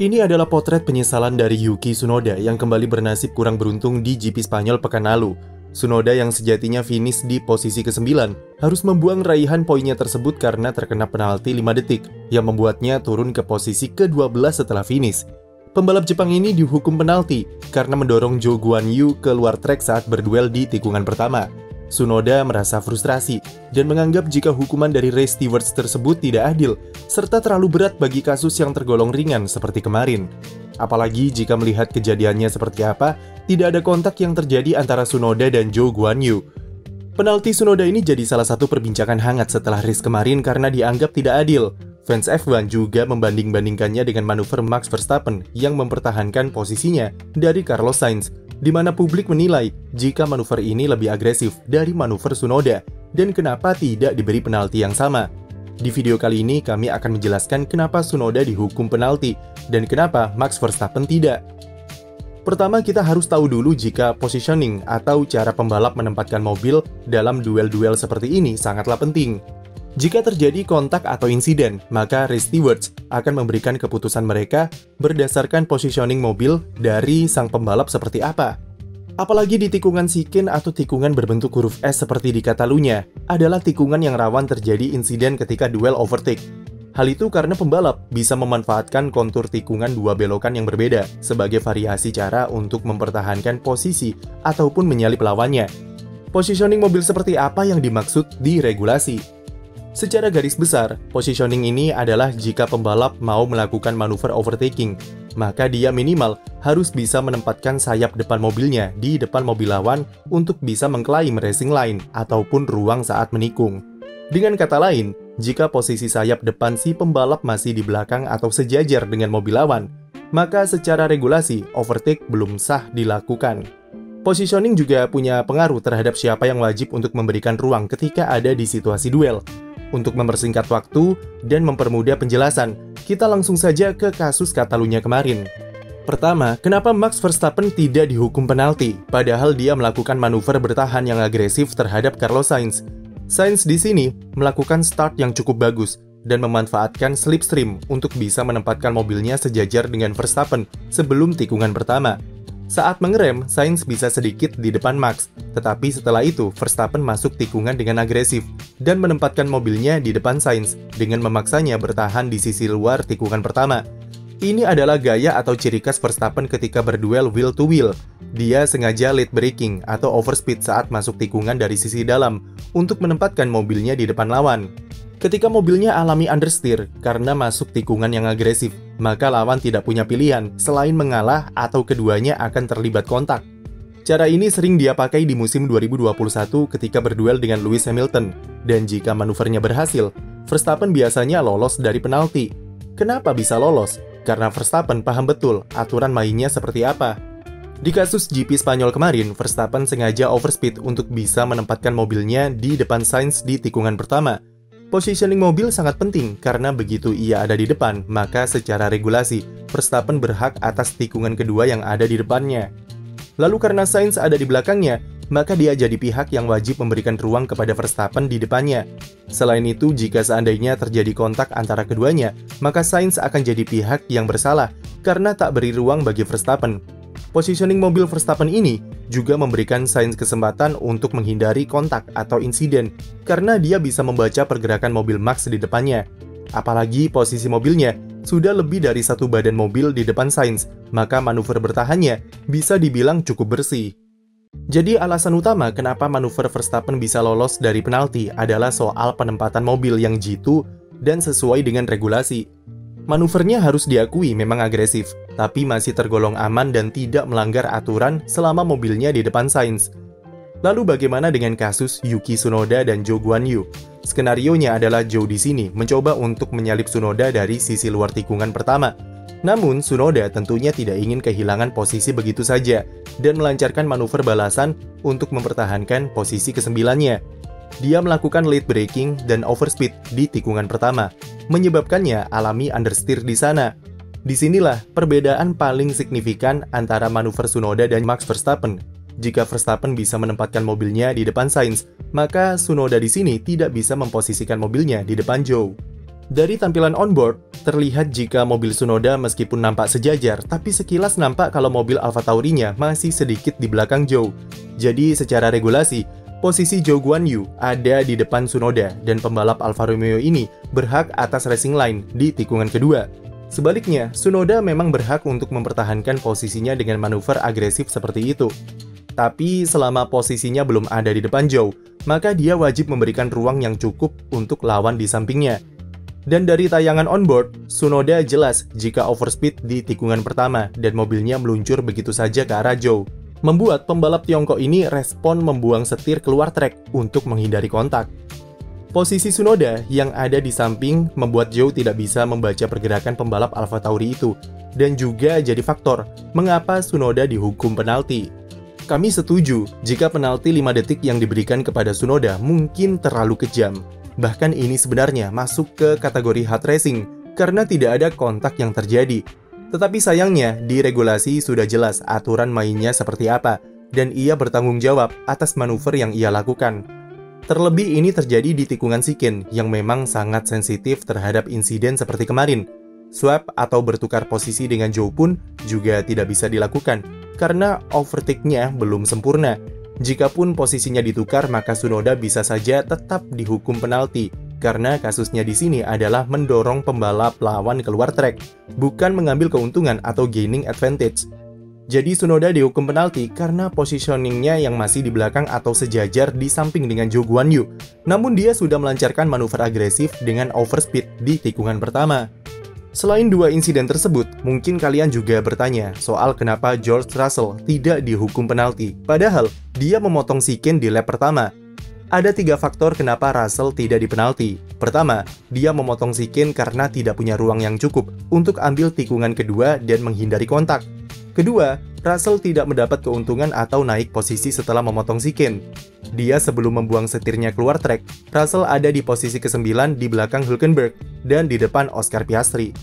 Ini adalah potret penyesalan dari Yuki Tsunoda yang kembali bernasib kurang beruntung di GP Spanyol pekan lalu. Tsunoda yang sejatinya finish di posisi ke-9 harus membuang raihan poinnya tersebut karena terkena penalti 5 detik yang membuatnya turun ke posisi ke-12 setelah finish. Pembalap Jepang ini dihukum penalti karena mendorong Zhou Guanyu keluar trek saat berduel di tikungan pertama. Tsunoda merasa frustrasi dan menganggap jika hukuman dari race stewards tersebut tidak adil serta terlalu berat bagi kasus yang tergolong ringan seperti kemarin. Apalagi jika melihat kejadiannya seperti apa, tidak ada kontak yang terjadi antara Tsunoda dan Zhou Guanyu. Penalti Tsunoda ini jadi salah satu perbincangan hangat setelah race kemarin karena dianggap tidak adil. Fans F1 juga membanding-bandingkannya dengan manuver Max Verstappen yang mempertahankan posisinya dari Carlos Sainz, di mana publik menilai jika manuver ini lebih agresif dari manuver Tsunoda dan kenapa tidak diberi penalti yang sama. Di video kali ini kami akan menjelaskan kenapa Tsunoda dihukum penalti dan kenapa Max Verstappen tidak. Pertama, kita harus tahu dulu jika positioning atau cara pembalap menempatkan mobil dalam duel-duel seperti ini sangatlah penting. Jika terjadi kontak atau insiden, maka race stewards akan memberikan keputusan mereka berdasarkan positioning mobil dari sang pembalap seperti apa. Apalagi di tikungan chicane atau tikungan berbentuk huruf S seperti di Catalunya, adalah tikungan yang rawan terjadi insiden ketika duel overtake. Hal itu karena pembalap bisa memanfaatkan kontur tikungan dua belokan yang berbeda sebagai variasi cara untuk mempertahankan posisi ataupun menyalip lawannya. Positioning mobil seperti apa yang dimaksud di regulasi? Secara garis besar, positioning ini adalah jika pembalap mau melakukan manuver overtaking, maka dia minimal harus bisa menempatkan sayap depan mobilnya di depan mobil lawan untuk bisa mengklaim racing line ataupun ruang saat menikung. Dengan kata lain, jika posisi sayap depan si pembalap masih di belakang atau sejajar dengan mobil lawan, maka secara regulasi overtake belum sah dilakukan. Positioning juga punya pengaruh terhadap siapa yang wajib untuk memberikan ruang ketika ada di situasi duel. Untuk mempersingkat waktu dan mempermudah penjelasan, kita langsung saja ke kasus Catalunya kemarin. Pertama, kenapa Max Verstappen tidak dihukum penalti, padahal dia melakukan manuver bertahan yang agresif terhadap Carlos Sainz? Sainz di sini melakukan start yang cukup bagus dan memanfaatkan slipstream untuk bisa menempatkan mobilnya sejajar dengan Verstappen sebelum tikungan pertama. Saat mengerem, Sainz bisa sedikit di depan Max, tetapi setelah itu Verstappen masuk tikungan dengan agresif dan menempatkan mobilnya di depan Sainz dengan memaksanya bertahan di sisi luar tikungan pertama. Ini adalah gaya atau ciri khas Verstappen ketika berduel wheel to wheel. Dia sengaja late braking atau overspeed saat masuk tikungan dari sisi dalam untuk menempatkan mobilnya di depan lawan. Ketika mobilnya alami understeer karena masuk tikungan yang agresif, maka lawan tidak punya pilihan selain mengalah atau keduanya akan terlibat kontak. Cara ini sering dia pakai di musim 2021 ketika berduel dengan Lewis Hamilton, dan jika manuvernya berhasil, Verstappen biasanya lolos dari penalti. Kenapa bisa lolos? Karena Verstappen paham betul aturan mainnya seperti apa. Di kasus GP Spanyol kemarin, Verstappen sengaja overspeed untuk bisa menempatkan mobilnya di depan Sainz di tikungan pertama. Positioning mobil sangat penting karena begitu ia ada di depan, maka secara regulasi, Verstappen berhak atas tikungan kedua yang ada di depannya. Lalu karena Sainz ada di belakangnya, maka dia jadi pihak yang wajib memberikan ruang kepada Verstappen di depannya. Selain itu, jika seandainya terjadi kontak antara keduanya, maka Sainz akan jadi pihak yang bersalah karena tak beri ruang bagi Verstappen. Positioning mobil Verstappen ini juga memberikan Sainz kesempatan untuk menghindari kontak atau insiden karena dia bisa membaca pergerakan mobil Max di depannya. Apalagi posisi mobilnya sudah lebih dari satu badan mobil di depan Sainz, maka manuver bertahannya bisa dibilang cukup bersih. Jadi alasan utama kenapa manuver Verstappen bisa lolos dari penalti adalah soal penempatan mobil yang jitu dan sesuai dengan regulasi. Manuvernya harus diakui memang agresif, tapi masih tergolong aman dan tidak melanggar aturan selama mobilnya di depan Sainz. Lalu bagaimana dengan kasus Yuki Tsunoda dan Zhou Guanyu? Skenarionya adalah Zhou di sini mencoba untuk menyalip Tsunoda dari sisi luar tikungan pertama. Namun Tsunoda tentunya tidak ingin kehilangan posisi begitu saja dan melancarkan manuver balasan untuk mempertahankan posisi kesembilannya. Dia melakukan late braking dan overspeed di tikungan pertama, menyebabkannya alami understeer di sana. Disinilah perbedaan paling signifikan antara manuver Tsunoda dan Max Verstappen. Jika Verstappen bisa menempatkan mobilnya di depan Sainz, maka Tsunoda di sini tidak bisa memposisikan mobilnya di depan Zhou. Dari tampilan onboard, terlihat jika mobil Tsunoda meskipun nampak sejajar, tapi sekilas nampak kalau mobil AlphaTauri-nya masih sedikit di belakang Zhou. Jadi secara regulasi, posisi Zhou Guanyu ada di depan Tsunoda dan pembalap Alfa Romeo ini berhak atas racing line di tikungan kedua. Sebaliknya, Tsunoda memang berhak untuk mempertahankan posisinya dengan manuver agresif seperti itu. Tapi selama posisinya belum ada di depan Zhou, maka dia wajib memberikan ruang yang cukup untuk lawan di sampingnya. Dan dari tayangan onboard, Tsunoda jelas jika overspeed di tikungan pertama dan mobilnya meluncur begitu saja ke arah Zhou, membuat pembalap Tiongkok ini respon membuang setir keluar trek untuk menghindari kontak. Posisi Tsunoda yang ada di samping membuat Zhou tidak bisa membaca pergerakan pembalap AlphaTauri itu, dan juga jadi faktor mengapa Tsunoda dihukum penalti. Kami setuju jika penalti 5 detik yang diberikan kepada Tsunoda mungkin terlalu kejam. Bahkan ini sebenarnya masuk ke kategori hard racing karena tidak ada kontak yang terjadi. Tetapi sayangnya di regulasi sudah jelas aturan mainnya seperti apa dan ia bertanggung jawab atas manuver yang ia lakukan. Terlebih ini terjadi di tikungan Shiken yang memang sangat sensitif terhadap insiden seperti kemarin. Swap atau bertukar posisi dengan Zhou pun juga tidak bisa dilakukan karena overtake-nya belum sempurna. Jikapun posisinya ditukar, maka Tsunoda bisa saja tetap dihukum penalti, karena kasusnya di sini adalah mendorong pembalap lawan keluar trek, bukan mengambil keuntungan atau gaining advantage. Jadi Tsunoda dihukum penalti karena positioningnya yang masih di belakang atau sejajar di samping dengan Zhou Guanyu, namun dia sudah melancarkan manuver agresif dengan overspeed di tikungan pertama. Selain dua insiden tersebut, mungkin kalian juga bertanya soal kenapa George Russell tidak dihukum penalti, padahal dia memotong Shiken di lap pertama. Ada 3 faktor kenapa Russell tidak dipenalti. Pertama, dia memotong Shiken karena tidak punya ruang yang cukup untuk ambil tikungan kedua dan menghindari kontak. Kedua, Russell tidak mendapat keuntungan atau naik posisi setelah memotong Shiken. Dia sebelum membuang setirnya keluar trek, Russell ada di posisi ke-9 di belakang Hülkenberg dan di depan Oscar Piastri.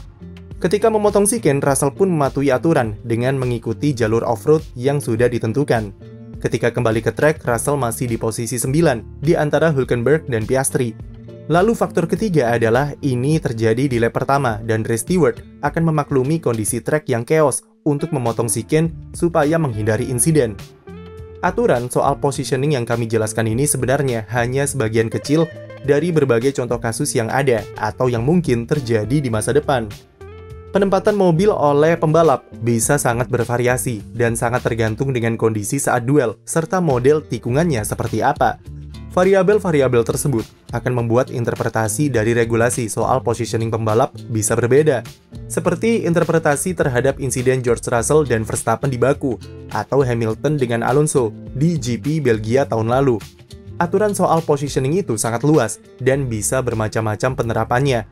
Ketika memotong Shiken, Russell pun mematuhi aturan dengan mengikuti jalur off-road yang sudah ditentukan. Ketika kembali ke trek, Russell masih di posisi 9 di antara Hülkenberg dan Piastri. Lalu faktor ketiga adalah ini terjadi di lap pertama dan Ray Stewart akan memaklumi kondisi trek yang chaos untuk memotong Shiken supaya menghindari insiden. Aturan soal positioning yang kami jelaskan ini sebenarnya hanya sebagian kecil dari berbagai contoh kasus yang ada atau yang mungkin terjadi di masa depan. Penempatan mobil oleh pembalap bisa sangat bervariasi dan sangat tergantung dengan kondisi saat duel serta model tikungannya seperti apa. Variabel-variabel tersebut akan membuat interpretasi dari regulasi soal positioning pembalap bisa berbeda. Seperti interpretasi terhadap insiden George Russell dan Verstappen di Baku, atau Hamilton dengan Alonso di GP Belgia tahun lalu. Aturan soal positioning itu sangat luas dan bisa bermacam-macam penerapannya.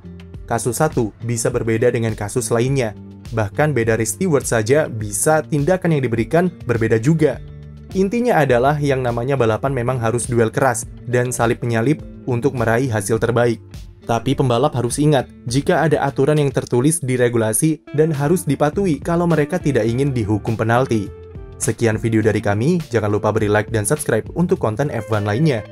Kasus satu bisa berbeda dengan kasus lainnya. Bahkan beda Ray Stewart saja bisa tindakan yang diberikan berbeda juga. Intinya adalah yang namanya balapan memang harus duel keras dan salip-menyalip untuk meraih hasil terbaik. Tapi pembalap harus ingat, jika ada aturan yang tertulis di regulasi dan harus dipatuhi kalau mereka tidak ingin dihukum penalti. Sekian video dari kami, jangan lupa beri like dan subscribe untuk konten F1 lainnya.